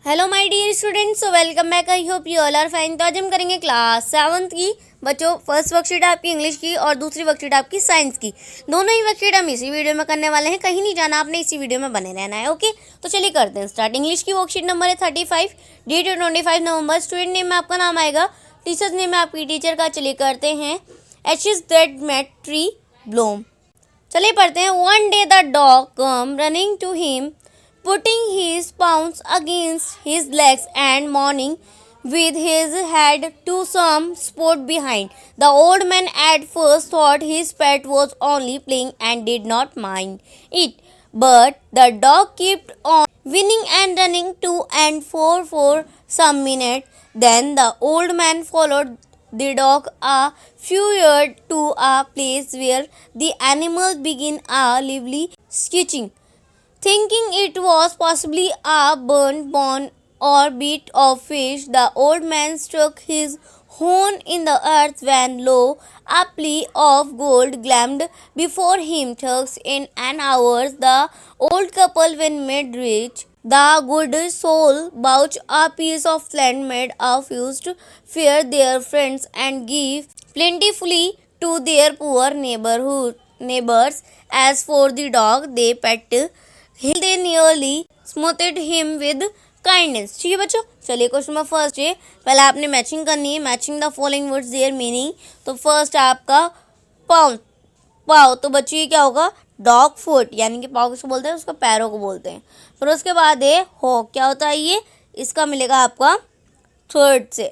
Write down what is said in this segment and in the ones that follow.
Hello my dear students, welcome back. I hope you all are fine. तो आज हम करेंगे क्लास 7th की बच्चों फर्स्ट वर्कशीट आपकी इंग्लिश की और दूसरी वर्कशीट आपकी साइंस की। दोनों ही वर्कशीट हम इसी वीडियो में करने वाले हैं, कहीं नहीं जाना आपने, इसी वीडियो में बने रहना है। ओके, तो चलिए करते हैं स्टार्ट। इंग्लिश की वर्कशीट नंबर है 35, डेट 25 नवंबर। स्टूडेंट नेम में आपका नाम आएगा, टीचर्स नेम में आपकी टीचर का। चलिए करते हैं। Ashes that made tree bloom. चलिए पढ़ते हैं। One day the dog come running to him, putting his paws against his legs and mourning with his head to some spot behind. The old man at first thought his pet was only playing and did not mind it, but the dog kept on whining and running to and fro for some minutes. Then the old man followed the dog a few yards to a place where the animal began a lively screeching. Thinking it was possibly a burnt bone or bit of fish, the old man struck his horn in the earth when lo, a plea of gold gleamed before him. Thus in an hour the old couple when mid-reach, the good soul bought a piece of land made of used fear their friends and give plentifully to their poor neighbors. As for the dog, they pet they nearly smothered him with kindness. ठीक है बच्चों, चलिए question number first है। पहले आपने matching करनी है। Matching the following words there meaning. तो फर्स्ट है आपका पाव। पाव तो बच्चों ये क्या होगा? डॉग फुट, यानी कि पाव किसको बोलते हैं? उसको पैरों को बोलते हैं। फिर उसके बाद है हो, क्या होता है ये? इसका मिलेगा आपका थर्ड से,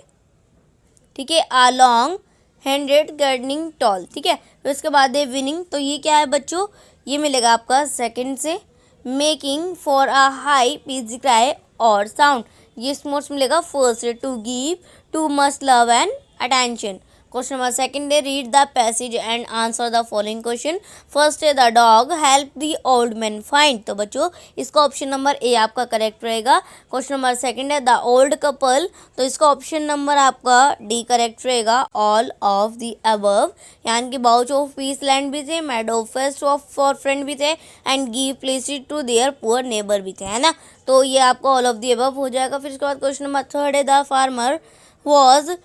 ठीक है। आ लॉन्ग हैंडेड गार्डनिंग टॉल, ठीक है। फिर उसके बाद है विनिंग, तो ये क्या है बच्चों? ये मिलेगा आपका सेकंड से। Making for a high pitch cry or sound, ये स्मोर्ट्स मिलेगा फर्स्ट से। To give too much love and attention. Question number second है read the passage and answer the following question. First है the dog help the old man find, तो बच्चों इसका option number A आपका करेक्ट रहेगा। Question number second है the old couple, तो इसका ऑप्शन नंबर आपका डी करेक्ट रहेगा। ऑल ऑफ द अबव, यानी कि बाउच ऑफ पीस लैंड भी थे, meadow feast of for friend भी थे, and give place to their poor neighbour भी थे, है ना। तो ये आपका ऑल ऑफ द अबव हो जाएगा। फिर उसके बाद क्वेश्चन नंबर थर्ड है the farmer was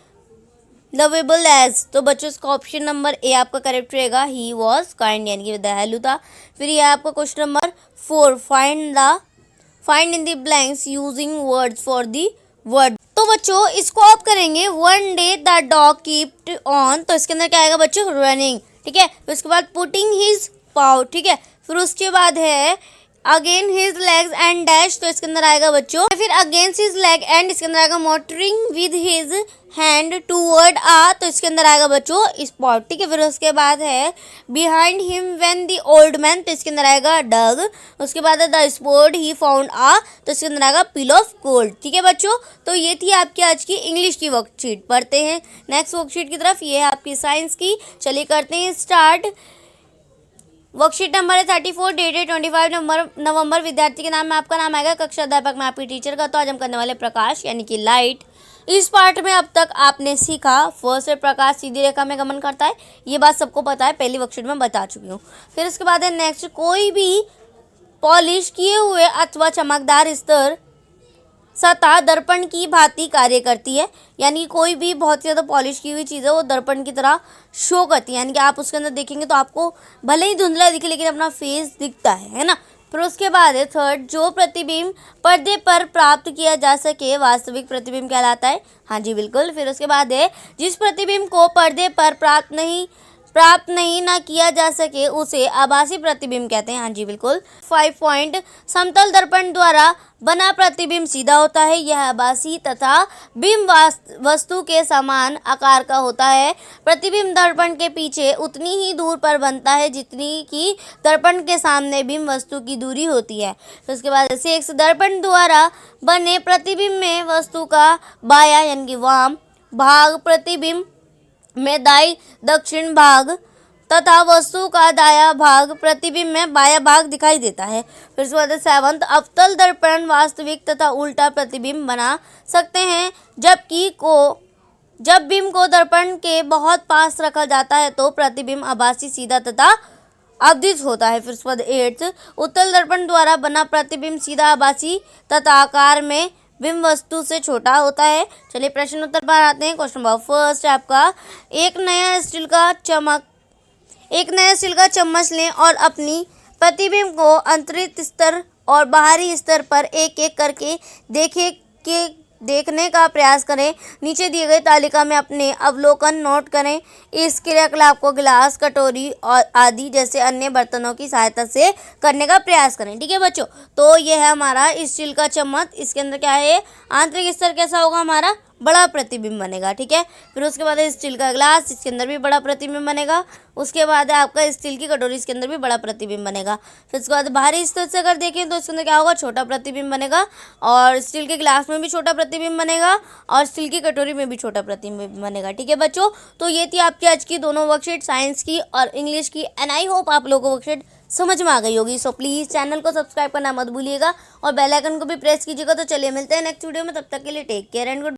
lovable as, तो बच्चों इसका ऑप्शन नंबर ए आपका करेक्ट रहेगा। ही वॉज काइंड, यानी कि दयालु था। फिर ये आपका question number 4 find in the blanks using words for the word. तो बच्चों इसको आप करेंगे। One day the dog keeped on, तो इसके अंदर क्या आएगा बच्चों? रनिंग, ठीक है। फिर उसके बाद पुटिंग हिज पाव, ठीक है। फिर उसके बाद है again his legs and dash, तो इसके अंदर आएगा बच्चों। फिर अगेंस्ट हिज लेग एंड, इसके अंदर आएगा motioning with his hand toward आ, तो इसके अंदर आएगा बच्चों स्पॉट, ठीक है। फिर उसके बाद है behind him when the old man, तो इसके अंदर आएगा डग। उसके बाद है द स्पोर्ट ही फाउंड आ, तो इसके अंदर आएगा पिल ऑफ गोल्ड, ठीक है बच्चों। तो ये थी आपकी आज की इंग्लिश की वर्कशीट। पढ़ते हैं नेक्स्ट वर्कशीट की तरफ। ये है आपकी साइंस की। चलिए करते हैं स्टार्ट। वर्कशीट नंबर है 34, डेटेड 25 नवंबर। विद्यार्थी के नाम में आपका नाम आएगा, कक्षा अध्यापक में आपकी टीचर का। तो आज हम करने वाले प्रकाश यानी कि लाइट। इस पार्ट में अब तक आपने सीखा फर्स्ट है प्रकाश सीधी रेखा में गमन करता है, ये बात सबको पता है, पहली वर्कशीट में बता चुकी हूँ। फिर उसके बाद है नेक्स्ट, कोई भी पॉलिश किए हुए अथवा चमकदार स्तर सतह दर्पण की भांति कार्य करती है, यानी कोई भी बहुत ज़्यादा पॉलिश की हुई चीज़ है वो दर्पण की तरह शो करती है, यानी कि आप उसके अंदर देखेंगे तो आपको भले ही धुंधला दिखे लेकिन अपना फेस दिखता है ना। फिर उसके बाद है थर्ड, जो प्रतिबिंब पर्दे पर प्राप्त किया जा सके वास्तविक प्रतिबिंब कहलाता है। हाँ जी बिल्कुल। फिर उसके बाद है जिस प्रतिबिंब को पर्दे पर प्राप्त नहीं ना किया जा सके उसे आभासी प्रतिबिंब कहते हैं। हाँ जी बिल्कुल। 5 पॉइंट, समतल दर्पण द्वारा बना प्रतिबिंब सीधा होता है, यह आभासी तथा बिंब वस्तु के समान आकार का होता है। प्रतिबिंब दर्पण के पीछे उतनी ही दूर पर बनता है जितनी कि दर्पण के सामने बिंब वस्तु की दूरी होती है। तो उसके बाद 6, दर्पण द्वारा बने प्रतिबिंब में वस्तु का बायां यानी कि वाम भाग प्रतिबिंब में दाई दक्षिण भाग तथा वस्तु का दाया भाग प्रतिबिंब में बाया भाग दिखाई देता है। फिर उसके बाद 7, अवतल दर्पण वास्तविक तथा उल्टा प्रतिबिंब बना सकते हैं, जब बिंब को दर्पण के बहुत पास रखा जाता है तो प्रतिबिंब आभासी सीधा तथा अवधित होता है। फिर उसके बाद 8, उत्तल दर्पण द्वारा बना प्रतिबिंब सीधा आभासी तथा आकार में बिंब वस्तु से छोटा होता है। चलिए प्रश्न उत्तर पर आते हैं। क्वेश्चन नंबर फर्स्ट आपका, एक नया स्टील का चम्मच लें और अपनी प्रतिबिंब को आंतरिक स्तर और बाहरी स्तर पर एक एक करके देखने का प्रयास करें। नीचे दिए गए तालिका में अपने अवलोकन नोट करें। इस क्रियाकलाप को गिलास, कटोरी और आदि जैसे अन्य बर्तनों की सहायता से करने का प्रयास करें। ठीक है बच्चों, तो ये है हमारा स्टील का चम्मच। इसके अंदर क्या है, आंतरिक स्तर कैसा होगा, हमारा बड़ा प्रतिबिंब बनेगा। ठीक है, फिर उसके बाद है स्टील का गिलास, इसके अंदर भी बड़ा प्रतिबिंब बनेगा। उसके बाद है आपका स्टील की कटोरी, इसके अंदर भी बड़ा प्रतिबिंब बनेगा। फिर उसके बाद बाहरी स्तर से अगर देखें तो इसके अंदर क्या होगा, छोटा प्रतिबिंब बनेगा। और स्टील के गिलास में भी छोटा प्रतिबिंब बनेगा और स्टील की कटोरी में भी छोटा प्रतिबिंब बनेगा। ठीक है बच्चों, तो ये थी आपकी आज की दोनों वर्कशीट, साइंस की और इंग्लिश की। एंड आई होप आप लोगों को वर्कशीट समझ में आ गई होगी। सो प्लीज़ चैनल को सब्सक्राइब करना मत भूलिएगा और बेल आइकन को भी प्रेस कीजिएगा। तो चलिए मिलते हैं नेक्स्ट वीडियो में, तब तक के लिए टेक केयर एंड गुड।